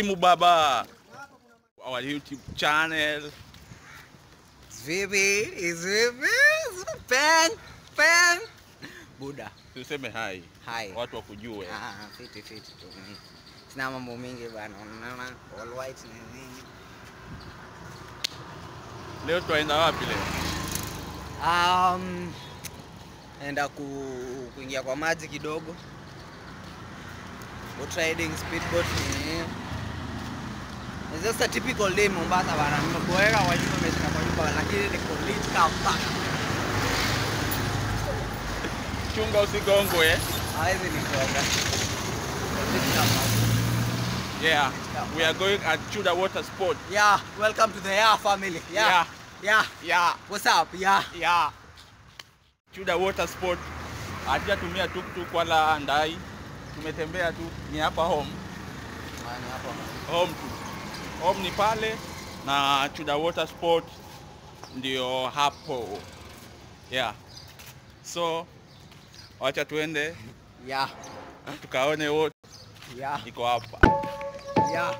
simu baba. Our YouTube channel. Is pen. Buda. Tuseme hi. Hi. Watu wakujue. Fiti tu. Sina mambo mingi bana. Unaona all white nini. Leo tunaenda wapi leo? Enda kuingia kwa maji kidogo. Boat riding, speedboat ni. It's just a typical day in Mombasa bana. Nimeboeka kwa nyumba nimeshika kwa nyumba lakini niko lit kama. Chunga usigongwe. Haizi nikonga. Yeah, we are going at Tudor water sport. Yeah, welcome to the family. Yeah. What's up? Yeah. Tudor water sport. Hatujatumia tuk-tuk wala ndai. Tumetembea tu, ni hapa home. Ni hapa. Home tu. Home ni pale na Tudor water sport ndio hapo. Yeah. So wacha tuende. Yeah. Tukaone wote. Yeah. Iko hapa. Yeah.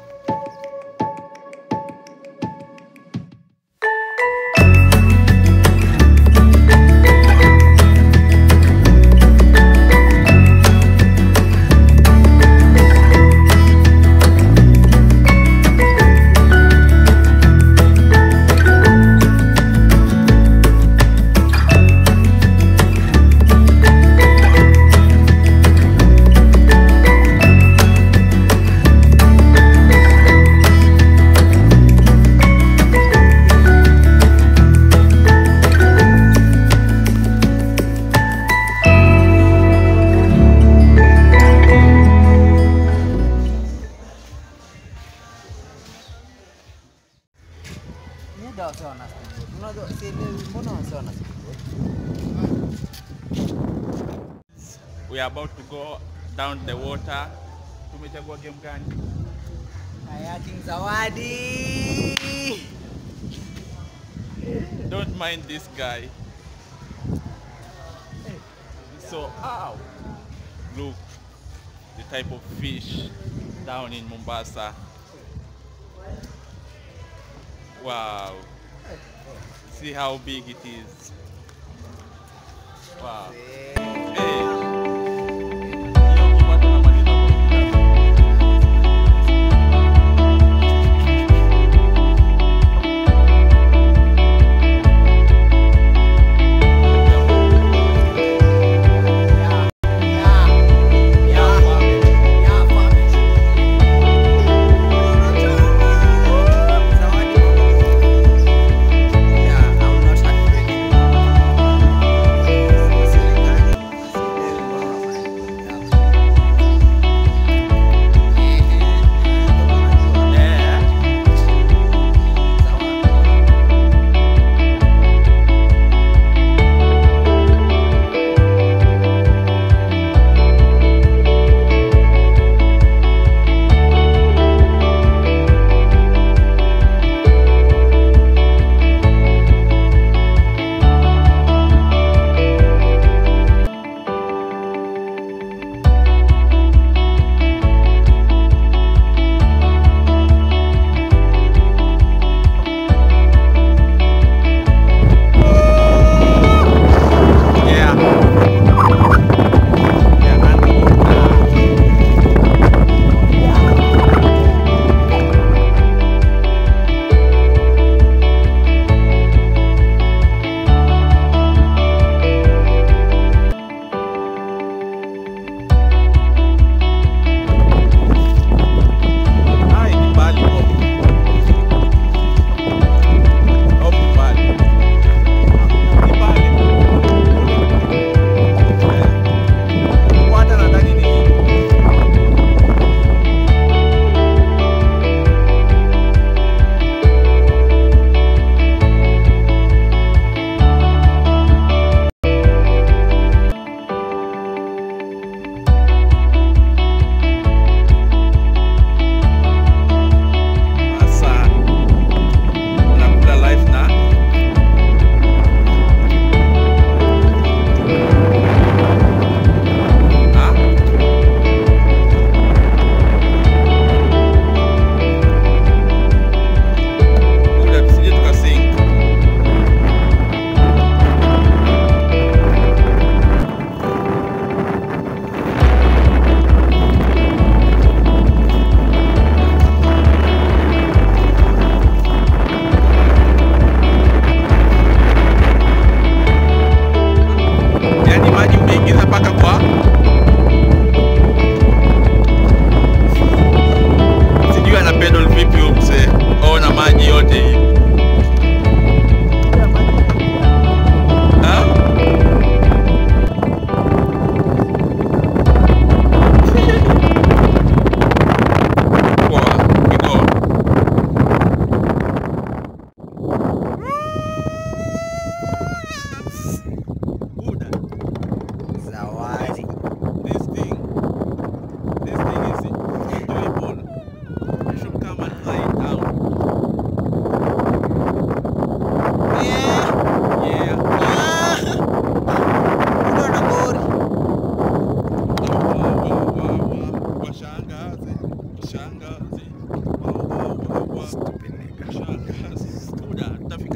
We are about to go down the water. Tumechagua game gani? Kayaking zawadi. Don't mind this guy. So, look, the type of fish down in Mombasa. Wow. See how big it is. Wow. Hey.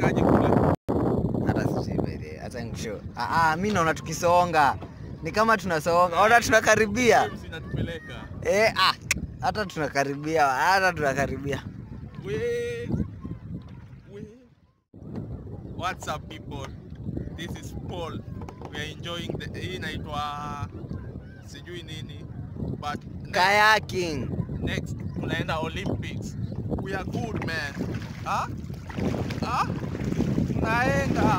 tunafikaje kule? Hata sijui, hata ngisho. Mimi naona tukisonga. Ni kama tunasonga. Ona tunakaribia. Zinatupeleka. Hata tunakaribia. We. What's up people? This is Paul. We are enjoying the inaitwa sijui nini. But Kayaking. Next tunaenda Olympics. We are good man. Tunaenda.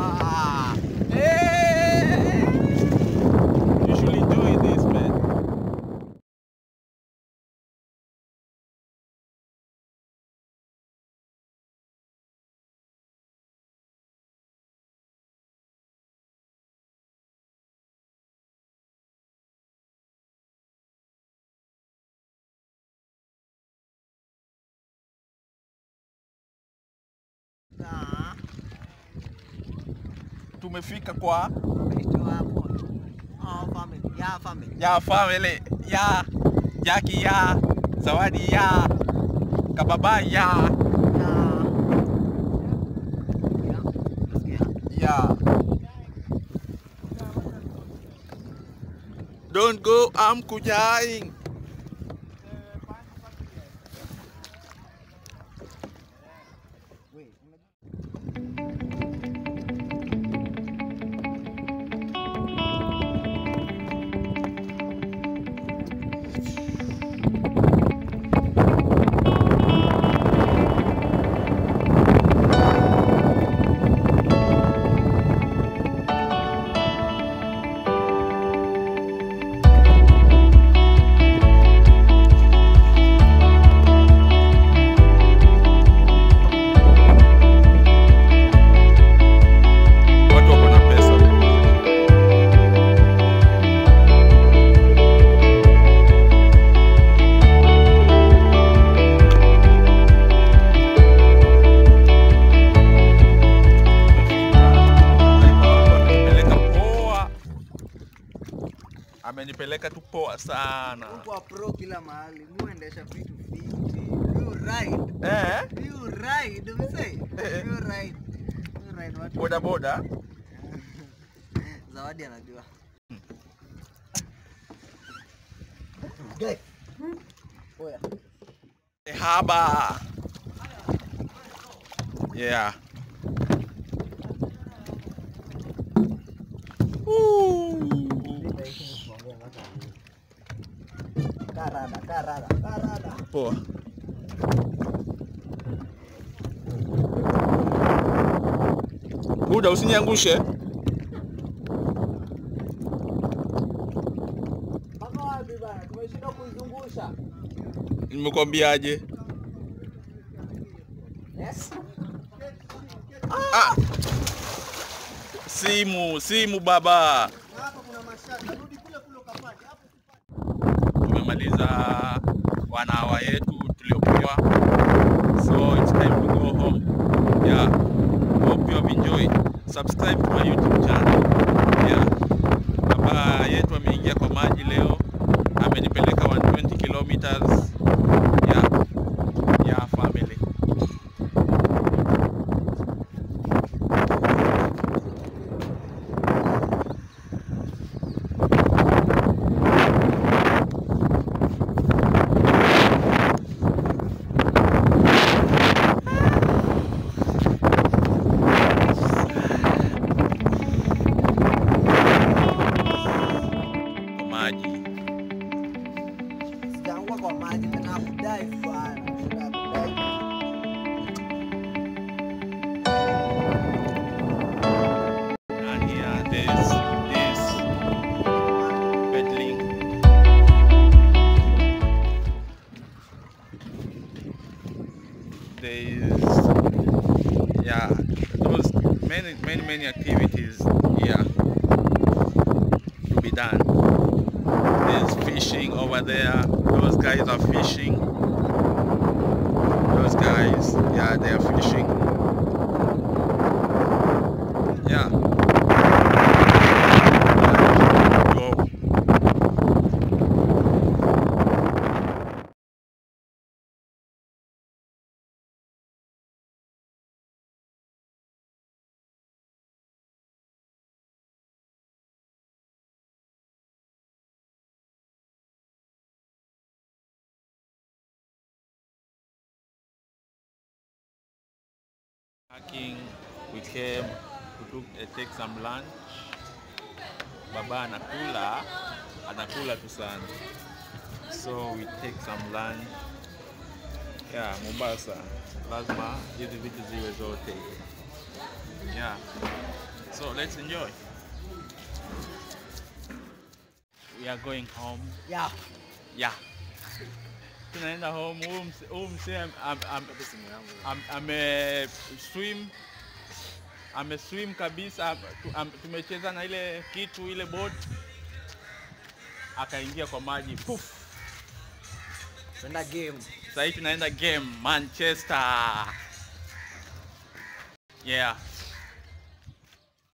You should enjoy this man. Tumefika kwa family ya Jackie ya Zawadi ya Kababa ya Don't go, I'm kujaing. Amenipeleka tu poa sana. Uko pro kila mahali. Muendesha vitu fiti. You ride. You ride, umesema? You ride. Watu. Boda boda. Zawadi anajua. Guys. Oya. Haba. Yeah. Karada. Poa. Buda usiniangushe. Baba wapi bana? Tumeshinda kuizungusha. Nimekwambiaje? Yes. Simu baba. Hapa kuna mashaka. Rudi kule ukapate. Tumemaliza wanawa yetu tuliokuwa. So it's time to go home. Yeah. Hope you have enjoyed. Subscribe to my YouTube channel. Yeah. Baba yetu ameingia kwa maji leo. Amenipeleka 120 kilometers. Yeah, family. Sijaangua kwa maji, nataka kudive bwana. And here this pedaling. Those many activities here to be done. There's fishing over there. Those guys are fishing. Those guys, they are fishing. Kayaking, we came to take some lunch. Baba anakula tu sana. So we take some lunch. Yeah, Mombasa. Lazima hizi vitu ziwe zote. Yeah. So let's enjoy. We are going home. Yeah. Yeah. Tunaenda home. Swim kabisa. Tumecheza na ile kitu ile boat. Akaingia kwa maji. Poof. Tunaenda game. Sasa tunaenda game Manchester. Yeah.